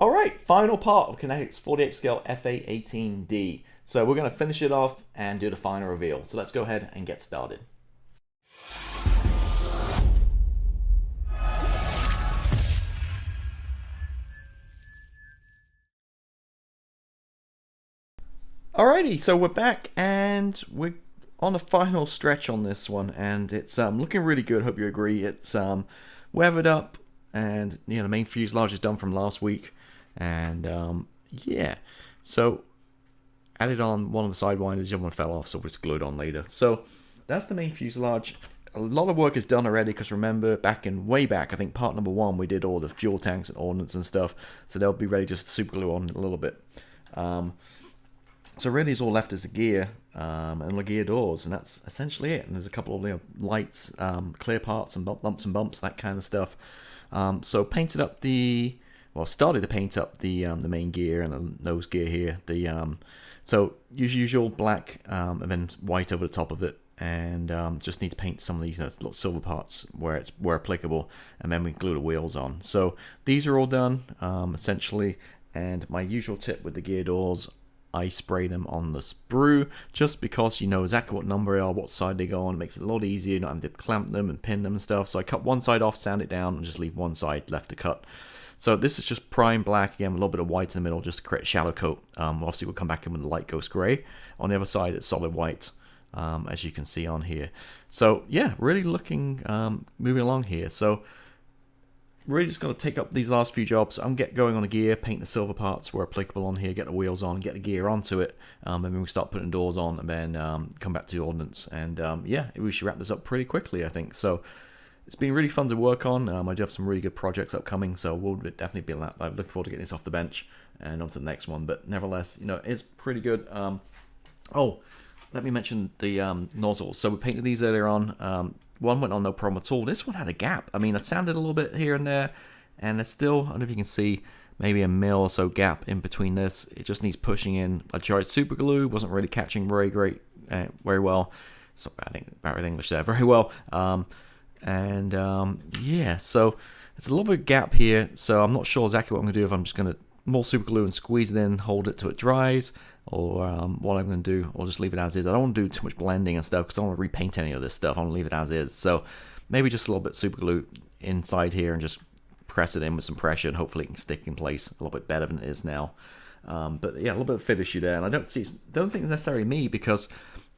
All right, final part of Kinetic's 48 scale FA-18D. So we're going to finish it off and do the final reveal. So let's go ahead and get started. Alrighty, so we're back and we're on the final stretch on this one, and it's looking really good. Hope you agree. It's weathered up, and the main fuselage is done from last week, and yeah. So added on one of the sidewinders, the other one fell off, so we'll just glue it on later. So that's the main fuselage. A lot of work is done already, because remember way back, I think part number 1, we did all the fuel tanks and ordnance and stuff, so they'll be ready just to super glue on a little bit. So really it's all left is the gear and the gear doors, and that's essentially it. And there's a couple of lights, clear parts and lumps and bumps, that kind of stuff. So painted up started to paint up the main gear and the nose gear here. So usual black and then white over the top of it, and just need to paint some of these little silver parts where applicable, and then we glue the wheels on. So these are all done essentially, and my usual tip with the gear doors, I spray them on the sprue, just because you know exactly what number they are, what side they go on. It makes it a lot easier, not having to clamp them and pin them and stuff. So I cut one side off, sand it down, and just leave one side left to cut. So this is just prime black, again, with a little bit of white in the middle, just to create a shadow coat. Obviously we'll come back in with the light ghost grey. On the other side it's solid white, as you can see on here. So yeah, really looking, moving along here. So really just going to take up these last few jobs. I'm get going on the gear, paint the silver parts where applicable on here, get the wheels on, get the gear onto it, and then we start putting doors on, and then come back to the ordnance. And yeah, we should wrap this up pretty quickly, I think. So it's been really fun to work on. I do have some really good projects upcoming, so we'll definitely be looking forward to getting this off the bench and on to the next one. But nevertheless, it's pretty good. Oh, let me mention the nozzles. So we painted these earlier on. One went on no problem at all. This one had a gap. I mean, I sanded a little bit here and there, and there's still, I don't know if you can see, maybe a mil or so gap in between this. It just needs pushing in. I tried super glue, wasn't really catching very well. So I think bad English there, very well. Yeah, so it's a little bit of gap here. So I'm not sure exactly what I'm gonna do. If I'm just gonna more super glue and squeeze it in, hold it till it dries, or what I'm going to do, or just leave it as is. I don't want to do too much blending and stuff, because I don't want to repaint any of this stuff. I want to leave it as is. So maybe just a little bit super glue inside here and just press it in with some pressure, and hopefully it can stick in place a little bit better than it is now. But yeah, a little bit of fit issue there, and I don't think it's necessarily me, because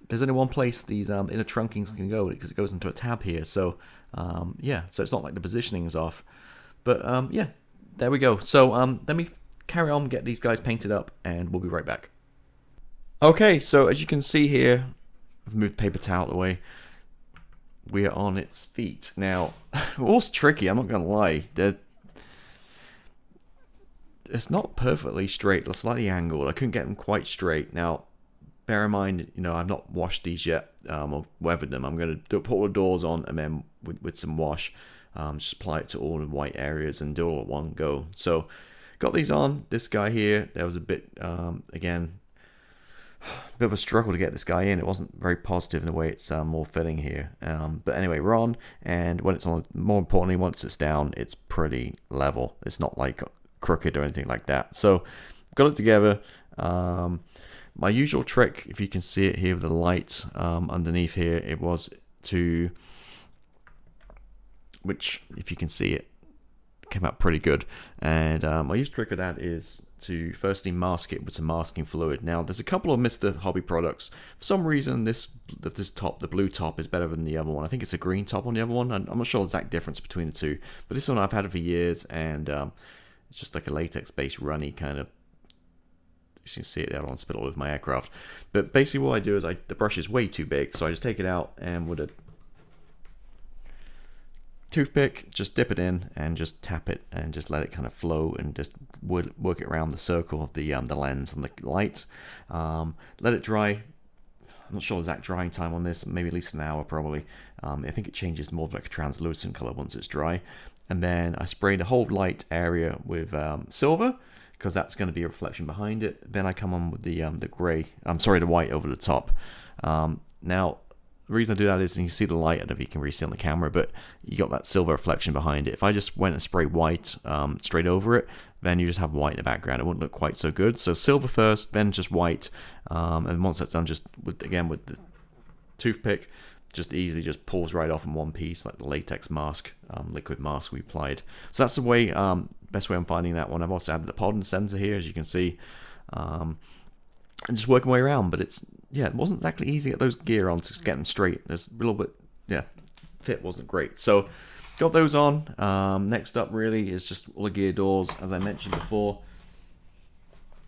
there's only one place these inner trunkings can go, because it goes into a tab here. So yeah, so it's not like the positioning is off. But yeah, there we go. So let me carry on, get these guys painted up, and we'll be right back. Okay, so as you can see here, I've moved paper towel away. We are on its feet. Now, all's tricky, I'm not going to lie. It's not perfectly straight, they're slightly angled. I couldn't get them quite straight. Now, bear in mind, I've not washed these yet, or weathered them. I'm going to put all the doors on, and then with some wash, just apply it to all the white areas and do it all at one go. So, got these on. This guy here, there was a bit, again, a bit of a struggle to get this guy in. It wasn't very positive in the way it's more fitting here. But anyway, we're on, and when it's on, more importantly, once it's down, it's pretty level. It's not like crooked or anything like that. So, got it together. My usual trick, if you can see it here with the light underneath here, it was to, which, if you can see it, came out pretty good. And my usual trick of that is to firstly mask it with some masking fluid. Now, there's a couple of Mr. Hobby products. For some reason, this top, the blue top, is better than the other one. I think it's a green top on the other one. I'm not sure the exact difference between the two, but this one I've had it for years, and it's just like a latex-based runny kind of. You can see it there. I don't want to spit all over my aircraft. But basically, what I do is the brush is way too big, so I just take it out, and with a toothpick, just dip it in and just tap it and just let it kind of flow, and just work it around the circle of the lens and the light. Let it dry. I'm not sure the exact drying time on this, maybe at least an hour probably. I think it changes more like a translucent color once it's dry. And then I spray the whole light area with silver, because that's going to be a reflection behind it. Then I come on with the gray, the white over the top. Now, the reason I do that is you can see the light. I don't know if you can really see on the camera, but you got that silver reflection behind it. If I just went and sprayed white straight over it, then you just have white in the background. It wouldn't look quite so good. So silver first, then just white, and once that's done, just with the toothpick, just easily just pulls right off in one piece, like the latex mask, liquid mask we applied. So that's the way, best way I'm finding that one. I've also added the pollen sensor here, as you can see, and just working my way around. But it wasn't exactly easy to get those gear on to get them straight. There's a little bit, fit wasn't great. So got those on. Next up really is just all the gear doors, as I mentioned before.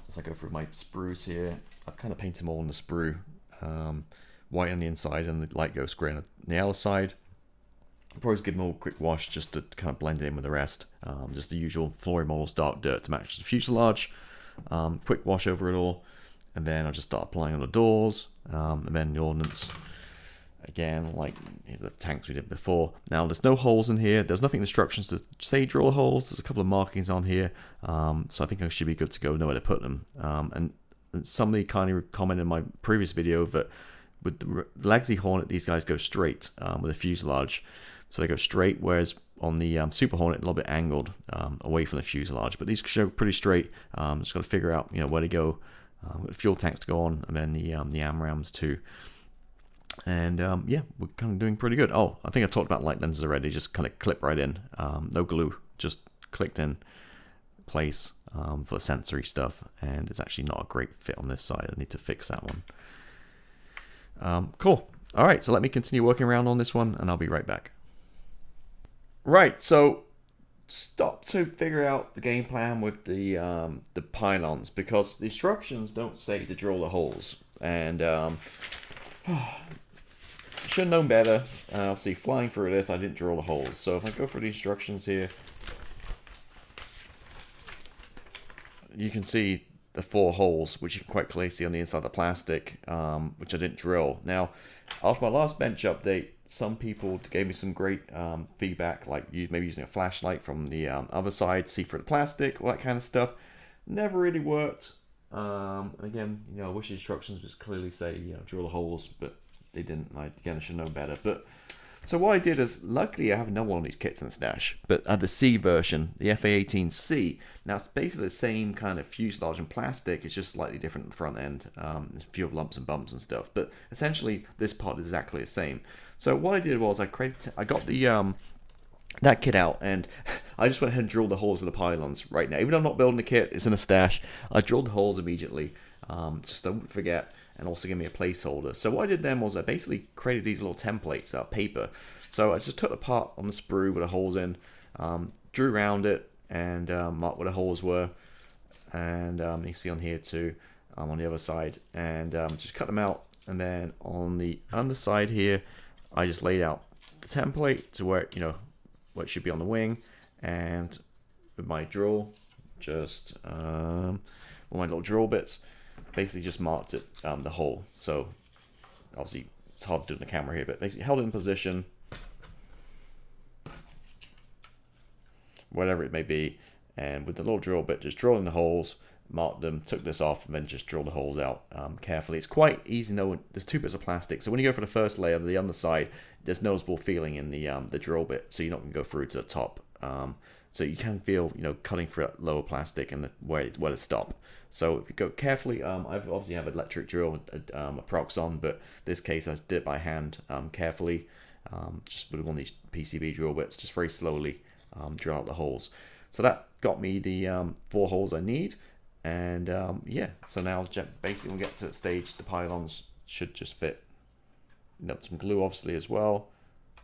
As I go through my sprues here, I've kind of painted them all in the sprue. White on the inside and the light ghost grey on the outside. I'll probably give them all a quick wash just to kind of blend in with the rest. Just the usual Flory Models dark dirt to match the fuselage. Quick wash over it all, and then I'll just start applying on the doors, and then the Ordnance. Again, like here's the tanks we did before. Now there's no holes in here. There's nothing instructions to say drill holes. There's a couple of markings on here, so I think I should be good to go. Know where to put them. And somebody kindly commented in my previous video that with the Legacy Hornet, these guys go straight with a fuselage, so they go straight. Whereas on the Super Hornet, a little bit angled away from the fuselage. But these show pretty straight. Just got to figure out where to go. The fuel tanks to go on, and then the AMRAAMs too. And we're kind of doing pretty good. Oh, I think I talked about light lenses already. Just kind of clip right in, no glue, just clicked in place for the sensory stuff. And it's actually not a great fit on this side. I need to fix that one. Cool. All right, so let me continue working around on this one, and I'll be right back. Right, so stop to figure out the game plan with the pylons, because the instructions don't say to drill the holes, and should have known better. Obviously, flying through this, I didn't drill the holes. So if I go for the instructions here, you can see the 4 holes, which you can quite clearly see on the inside of the plastic, which I didn't drill. Now, after my last bench update, some people gave me some great feedback, like maybe using a flashlight from the other side, see through the plastic, all that kind of stuff. Never really worked. Again, I wish the instructions just clearly say, drill the holes, but they didn't. Again, I should know better. But so what I did is, luckily I have another one of these kits in the stash, but I had the C version, the A-18D. Now it's basically the same kind of fuselage and plastic, it's just slightly different at the front end. There's a few lumps and bumps and stuff, but essentially this part is exactly the same. So what I did was I got the that kit out, and I just went ahead and drilled the holes with the pylons right now. Even though I'm not building the kit, it's in a stash, I drilled the holes immediately, just don't forget, and also give me a placeholder. So what I did then was I basically created these little templates out of paper. So I just took the part on the sprue with the holes in, drew around it, and marked where the holes were, and you can see on here too, on the other side, and just cut them out. And then on the underside here, I just laid out the template to where where it should be on the wing, and with my drill, just all my little drill bits, basically just marked it the hole. So obviously it's hard to do in the camera here, but basically held it in position, whatever it may be, and with the little drill bit, just drill in the holes, marked them, took this off, and then just drill the holes out carefully. It's quite easy. There's 2 bits of plastic, so when you go for the first layer, the underside, there's noticeable feeling in the drill bit, so you're not going to go through to the top. So you can feel, cutting through that lower plastic and where to stop. So if you go carefully, I obviously have an electric drill, a Proxon, but this case I did it by hand, carefully, just with one of these PCB drill bits, just very slowly drill out the holes. So that got me the 4 holes I need, and so now basically we'll get to the stage, the pylons should just fit. Some glue obviously as well,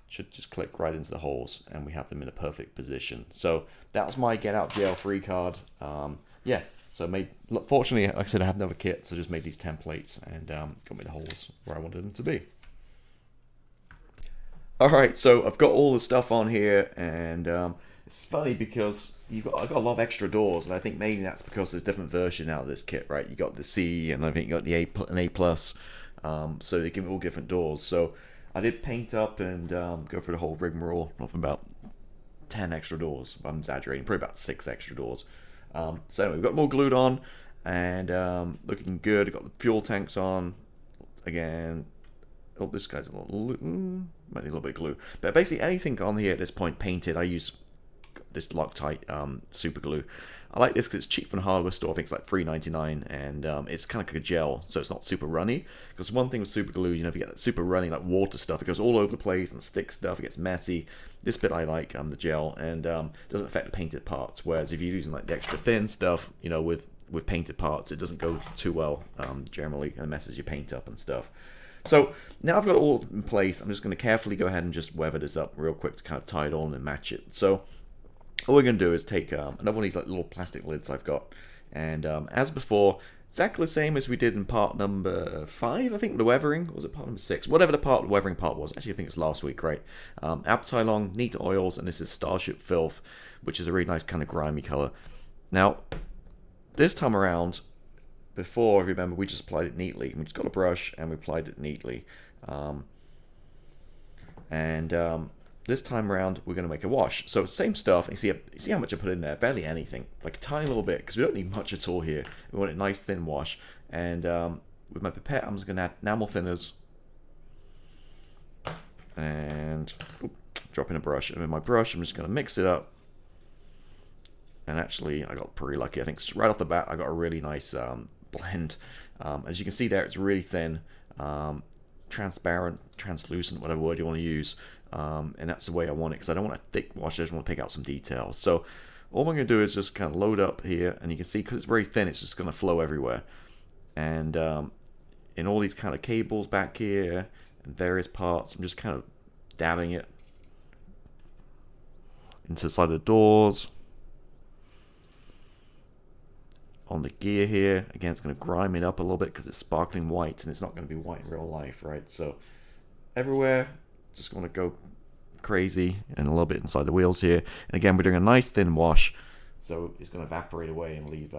should just click right into the holes, and we have them in a perfect position. So that was my get out jail free card. So fortunately, like I said, I have another kit, so just made these templates and got me the holes where I wanted them to be. Alright, so I've got all the stuff on here, and it's funny because I got a lot of extra doors, and I think maybe that's because there's different versions out of this kit, right? You got the C, and I think you got the A plus, so they give me all different doors. So I did paint up and go for the whole rigmarole of about 10 extra doors. I'm exaggerating, probably about 6 extra doors. So anyway, we've got more glued on, and looking good. I've got the fuel tanks on again. Oh, this guy's a little, might need a little bit of glue. But basically anything on here at this point painted, I use this Loctite super glue. I like this because it's cheap from the hardware store. I think it's like $3.99, and it's kind of like a gel, so it's not super runny. Because one thing with super glue, you know, if you get that super runny like water stuff, it goes all over the place and sticks stuff. It gets messy. This bit I like, the gel, and doesn't affect the painted parts. Whereas if you're using like the extra thin stuff, you know, with painted parts, it doesn't go too well generally, and it messes your paint up and stuff. So now I've got it all in place. I'm just going to carefully go ahead and just weather this up real quick to kind of tie it on and match it. So all we're going to do is take another one of these like little plastic lids I've got, and as before, exactly the same as we did in part number 5, I think, the weathering. Or was it part number 6? Whatever the weathering part was. Actually, I think it's last week, right? Pylon, neat oils, and this is Starship Filth, which is a really nice kind of grimy color. Now, this time around, before, remember, we just applied it neatly. We just got a brush and we applied it neatly. This time around, we're going to make a wash. So same stuff. You see how much I put in there? Barely anything. Like a tiny little bit, because we don't need much at all here. We want a nice thin wash. And with my pipette, I'm just going to add enamel thinners. And drop in a brush. And with my brush, I'm just going to mix it up. And actually, I got pretty lucky. I think right off the bat, I got a really nice blend. As you can see there, it's really thin. Transparent, translucent, whatever word you want to use. And that's the way I want it, because I don't want a thick wash. I just want to pick out some details. So all I'm going to do is just kind of load up here, and you can see because it's very thin, it's just going to flow everywhere. And in all these kind of cables back here and various parts, I'm just kind of dabbing it into the side of the doors. On the gear here, again, it's going to grime it up a little bit because it's sparkling white, and it's not going to be white in real life, right? So everywhere, just going to go crazy, and a little bit inside the wheels here. And again, we're doing a nice thin wash, so it's going to evaporate away and leave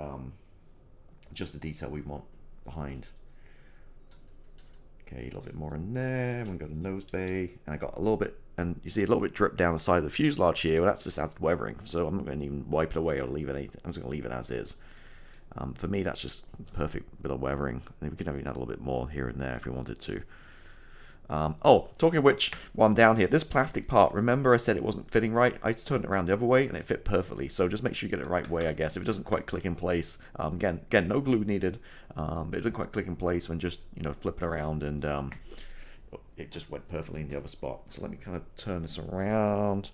just the detail we want behind. Okay, a little bit more in there. We've got a nose bay, and I got a little bit, and you see a little bit drip down the side of the fuselage here. Well, that's just adds weathering, so I'm not going to even wipe it away or leave it anything. I'm just going to leave it as is. For me, that's just perfect bit of weathering. We could even add a little bit more here and there if we wanted to. Oh, talking of which, while I'm down here, this plastic part, remember I said it wasn't fitting right? I turned it around the other way and it fit perfectly. So just make sure you get it the right way, I guess. If it doesn't quite click in place, again, no glue needed. But it didn't quite click in place when just, flip it around, and it just went perfectly in the other spot. So let me kind of turn this around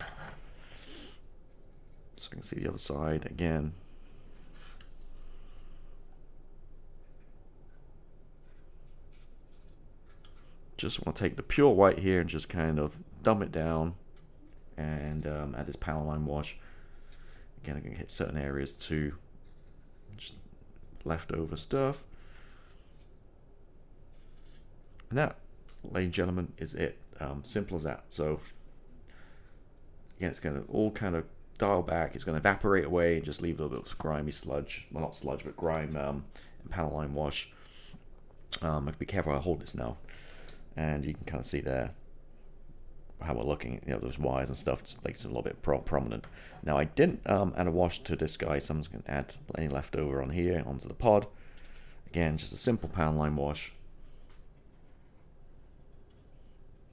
so I can see the other side again. Just want to take the pure white here and just kind of dump it down, and add this power line wash. Again, I'm going to hit certain areas too. Just leftover stuff. And that, ladies and gentlemen, is it. Simple as that. So again, it's going to all kind of dial back. It's going to evaporate away and just leave a little bit of grimy sludge. Well, not sludge, but grime and power line wash. I have to be careful how I hold this now. And you can kind of see there how we're looking. Those wires and stuff just makes it a little bit prominent. Now I didn't add a wash to this guy, so I'm just going to add any leftover on here onto the pod. Again, just a simple pound line wash,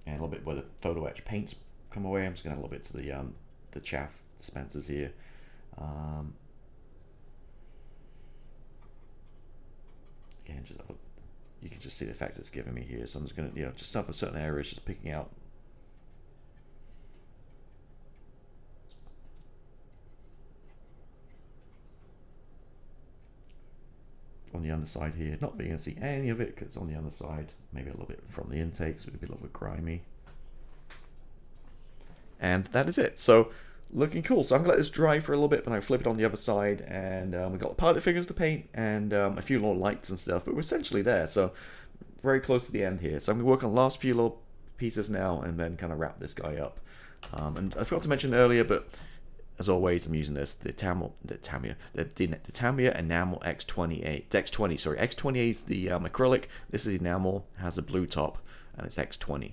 and a little bit where the photo etch paints come away. I'm just going to add a little bit to the chaff dispensers here. Again, just you can just see the effect it's giving me here. So I'm just going to, just up in certain areas, just picking out. On the underside here, not being able to see any of it because it's on the underside. Maybe a little bit from the intake, so it'll be a little bit grimy. And that is it. So looking cool. So I'm gonna let this dry for a little bit, then I flip it on the other side, and we've got the pilot figures to paint and a few little lights and stuff, but we're essentially there. So very close to the end here. So I'm gonna work on the last few little pieces now, and then kind of wrap this guy up. And I forgot to mention earlier, but as always, I'm using this, the Tamiya Enamel X20. Sorry, X20 is the acrylic. This is enamel, has a blue top, and it's X20.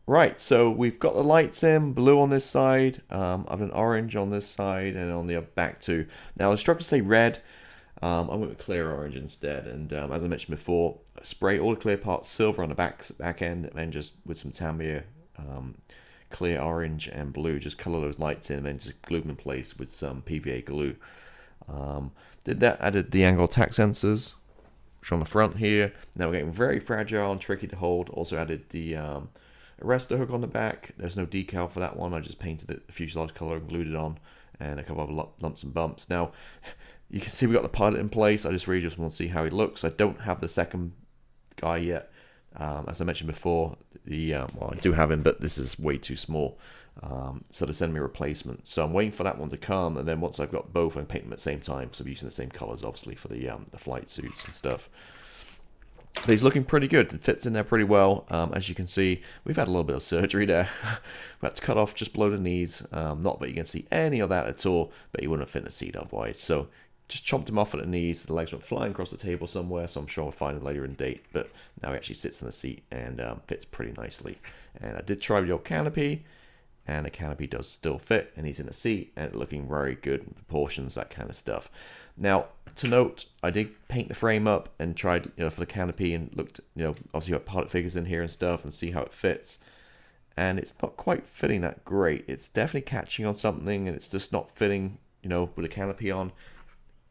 Right, so we've got the lights in, blue on this side, I've an orange on this side, and on the back too. Now the instructions say red. I went with clear orange instead, and as I mentioned before, I spray all the clear parts silver on the back end, and then just with some Tamiya clear orange and blue, just color those lights in, and then just glue them in place with some PVA glue. Did that, added the angle attack sensors, which are on the front here. Now we're getting very fragile and tricky to hold. Also added the arrestor hook on the back. There's no decal for that one. I just painted it the fuselage color and glued it on, and a couple of lumps and bumps. Now you can see we got the pilot in place. I just really want to see how he looks. I don't have the second guy yet. As I mentioned before, well, I do have him, but this is way too small. So they send me a replacement. So I'm waiting for that one to come, and then once I've got both, I can paint them at the same time. So I'm using the same colors, obviously, for the flight suits and stuff. But he's looking pretty good. It fits in there pretty well. As you can see, we've had a little bit of surgery there. We had to cut off just below the knees. Not that you can see any of that at all, but he wouldn't have fit in the seat otherwise. So just chomped him off at the knees. The legs went flying across the table somewhere, so I'm sure we'll find him later in date. But now he actually sits in the seat and fits pretty nicely. And I did try with your canopy, and the canopy does still fit, and he's in the seat, and looking very good in proportions, that kind of stuff. Now, to note, I did paint the frame up and tried, for the canopy, and looked, obviously got pilot figures in here and stuff, and see how it fits. And it's not quite fitting that great. It's definitely catching on something, and it's just not fitting, with the canopy on.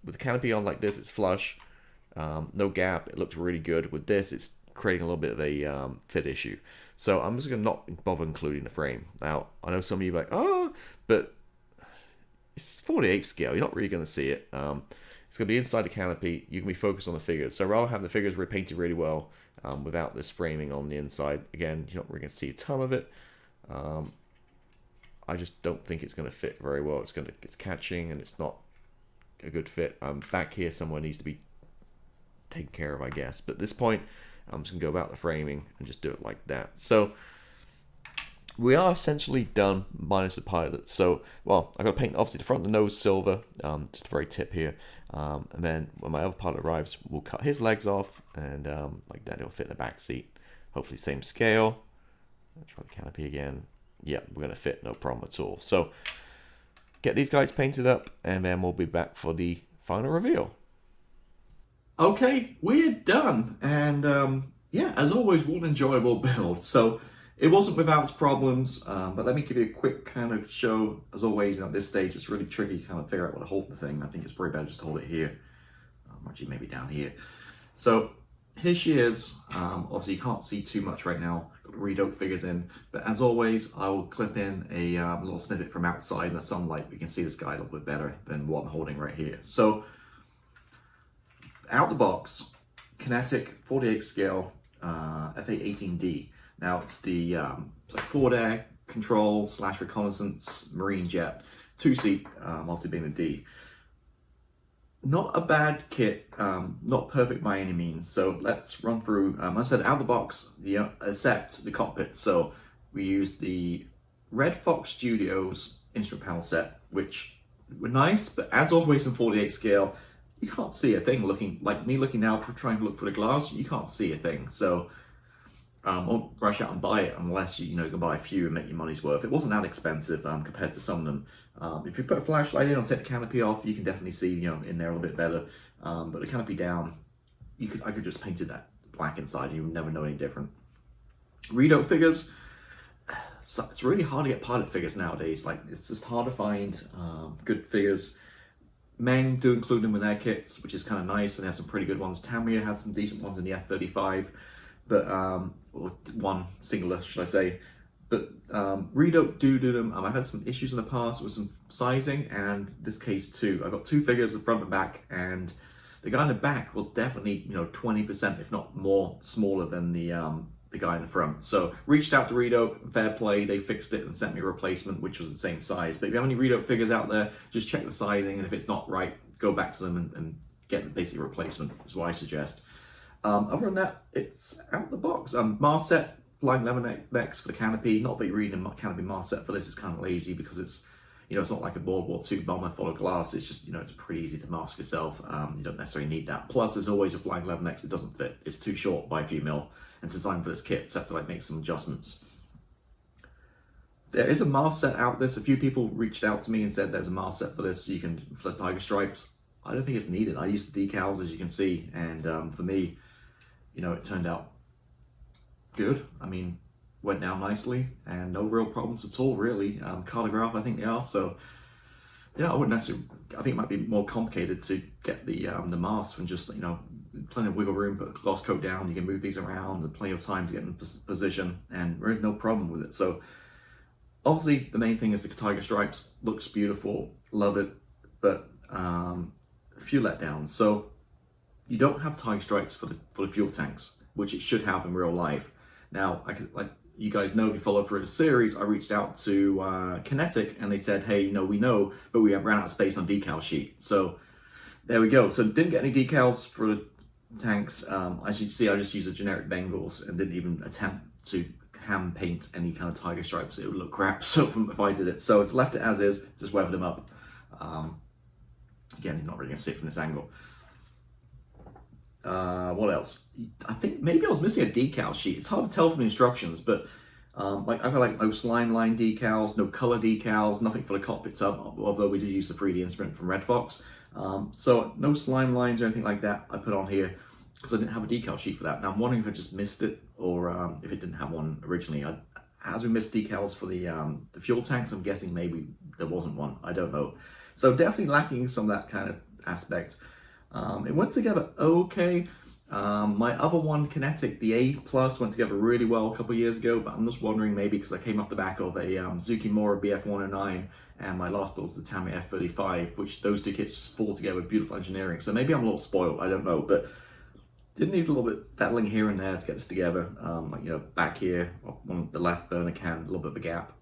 With the canopy on like this, it's flush, no gap. It looks really good. With this, it's creating a little bit of a fit issue. So I'm just going to not bother including the frame. Now, I know some of you are like, oh, but it's 48 scale. You're not really going to see it. It's going to be inside the canopy. You can be focused on the figures. So rather have the figures repainted really well without this framing on the inside. Again, you're not really going to see a ton of it. I just don't think it's going to fit very well. It's catching, and it's not a good fit. Back here somewhere needs to be taken care of, I guess. But at this point, I'm just going to go about the framing and just do it like that. So we are essentially done minus the pilot. So, well, I've got to paint obviously the front of the nose silver, just the very tip here. And then when my other pilot arrives, we'll cut his legs off, and like that, it'll fit in the back seat. Hopefully same scale. I'll try the canopy again. Yeah, we're going to fit, no problem at all. So get these guys painted up, and then we'll be back for the final reveal. Okay, we're done, and yeah, as always, what an enjoyable build. So it wasn't without its problems, but let me give you a quick kind of show. As always, at this stage, it's really tricky to kind of figure out what to hold the thing. I think it's probably better just to hold it here, actually maybe down here. So here she is. Obviously, you can't see too much right now. Got the redope figures in, but as always, I will clip in a little snippet from outside in the sunlight. We can see this guy a little bit better than what I'm holding right here. So out the box, Kinetic 48 scale A-18D. Now it's the it's like forward air control / reconnaissance marine jet, 2-seat, obviously being a D. Not a bad kit, not perfect by any means. So let's run through. I said out the box, except the cockpit. So we used the Red Fox Studios instrument panel set, which were nice, but as always in 48 scale, you can't see a thing. Looking like me looking now, trying to look for the glass, you can't see a thing. So don't rush out and buy it unless you can buy a few and make your money's worth. It wasn't that expensive compared to some of them. If you put a flashlight in or take the canopy off, you can definitely see in there a little bit better. But the canopy down, I could just painted that black inside. You would never know any different. Redo figures. So it's really hard to get pilot figures nowadays. Like, it's just hard to find good figures. Meng do include them in their kits, which is kind of nice, and they have some pretty good ones. Tamiya has some decent ones in the F-35, but or one singular, should I say. But Redope do them. I've had some issues in the past with some sizing, and this case too. I've got two figures, the front and back, and the guy in the back was definitely 20%, if not more, smaller than the guy in the front. So reached out to Redope, fair play, they fixed it and sent me a replacement, which was the same size. But if you have any Redope figures out there, just check the sizing, and if it's not right, go back to them and get the basic replacement, is what I suggest. Other than that, it's out the box. Mars set, Flying Lemonix for the canopy. Not that you're reading a canopy Mars set for this, it's kind of lazy because it's, it's not like a World War II bomber full of glass. It's just, it's pretty easy to mask yourself. You don't necessarily need that. Plus, there's always a Flying Lemonix that doesn't fit. It's too short by a few mil. And it's designed for this kit, so I have to make some adjustments. There is a Mars set out. There's a few people reached out to me and said there's a Mars set for this, so you can flip Tiger Stripes. I don't think it's needed. I used the decals, as you can see, and for me, you know, it turned out good. I mean, went down nicely and no real problems at all, really. Cartograph, I think they are. So yeah, I wouldn't necessarily. I think it might be more complicated to get the mast and just, you know, plenty of wiggle room, put a gloss coat down. You can move these around and plenty of time to get in position, and really no problem with it. So obviously, the main thing is the tiger stripes. Looks beautiful, love it, but a few letdowns. So you don't have tiger stripes for the fuel tanks, which it should have in real life. Now, like you guys know, if you follow through the series, I reached out to Kinetic, and they said, hey, you know, we know, but we ran out of space on decal sheet. So there we go. So didn't get any decals for the tanks. As you can see, I just used a generic Bengals and didn't even attempt to hand paint any kind of tiger stripes. It would look crap. So if I did it, so it's left it as is. Just weathered them up. Again, not really gonna sit from this angle. What else? I think maybe I was missing a decal sheet. It's hard to tell from the instructions, but like I've got like no slime line decals, no color decals, nothing for the cockpit sub, although we did use the 3D instrument from Red Fox. So no slime lines or anything like that I put on here because I didn't have a decal sheet for that. Now I'm wondering if I just missed it or if it didn't have one originally. As we missed decals for the fuel tanks, I'm guessing maybe there wasn't one. I don't know. So definitely lacking some of that kind of aspect. It went together okay. My other one, Kinetic, the A+, went together really well a couple of years ago, but I'm just wondering maybe because I came off the back of a Zukimura BF109 and my last build was the Tamiya F35, which those two kits just fall together with beautiful engineering. So maybe I'm a little spoiled, I don't know, but did need a little bit fettling here and there to get this together. Like, you know, back here on the left burner can, a little bit of a gap.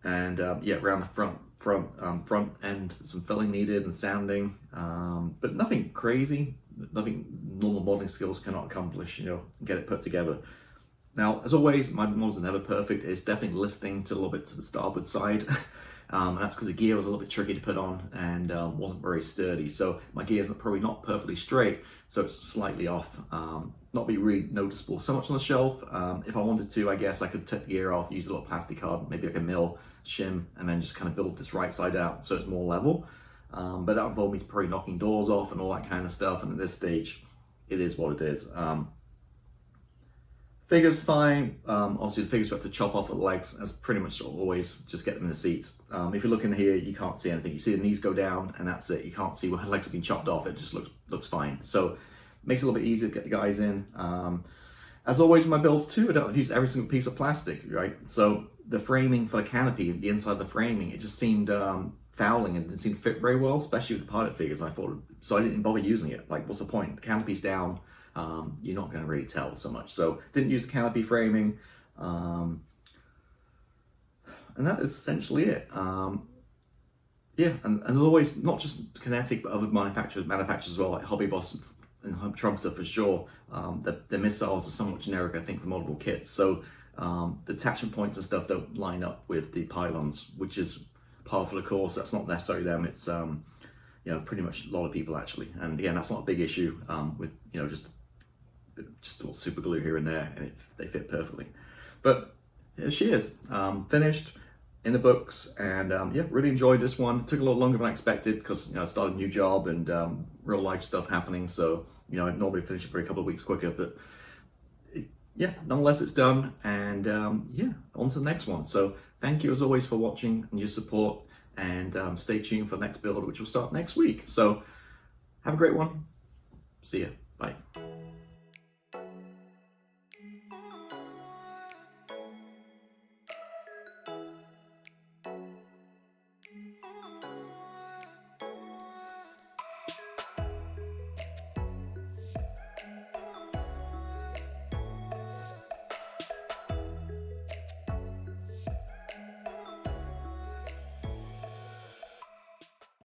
Yeah, around the front end, some filling needed and sanding, but nothing crazy, nothing normal modeling skills cannot accomplish, you know, get it put together. Now, as always, my models are never perfect. It's definitely listing to a little bit to the starboard side. And that's because the gear was a little bit tricky to put on and wasn't very sturdy. So my gear's probably not perfectly straight, so it's slightly off. Not be really noticeable so much on the shelf. If I wanted to, I guess I could take the gear off, use a little plastic card, maybe like a mil shim, and then just kind of build this right side out so it's more level. But that involved me probably knocking doors off and all that kind of stuff. And at this stage, it is what it is. Figures fine. Obviously the figures we have to chop off at the legs, as pretty much always, just get them in the seats. If you look in here, you can't see anything. You see the knees go down and that's it. You can't see where the legs have been chopped off. It just looks fine. So makes it a little bit easier to get the guys in. As always with my builds too, I don't use every single piece of plastic, right? So the framing for the canopy, the inside of the framing, it just seemed fouling and didn't seem to fit very well, especially with the pilot figures, I thought. So I didn't bother using it. Like, what's the point? The canopy's down. You're not going to really tell so much. So didn't use the canopy framing. And that is essentially it. Yeah, and always, not just Kinetic, but other manufacturers as well, like Hobby Boss and Trumpeter for sure. The missiles are somewhat generic, I think, for multiple kits. So the attachment points and stuff don't line up with the pylons, which is par for the course. That's not necessarily them. It's you know, pretty much a lot of people actually. And again, that's not a big issue with, you know, just a little super glue here and there, and they fit perfectly. But here she is, finished in the books, and yeah, really enjoyed this one. It took a lot longer than I expected because, you know, I started a new job and real life stuff happening. So, you know, I'd normally finish it for a couple of weeks quicker, but yeah, nonetheless, it's done, and yeah, on to the next one. So thank you as always for watching and your support, and stay tuned for the next build, which will start next week. So have a great one. See ya. Bye.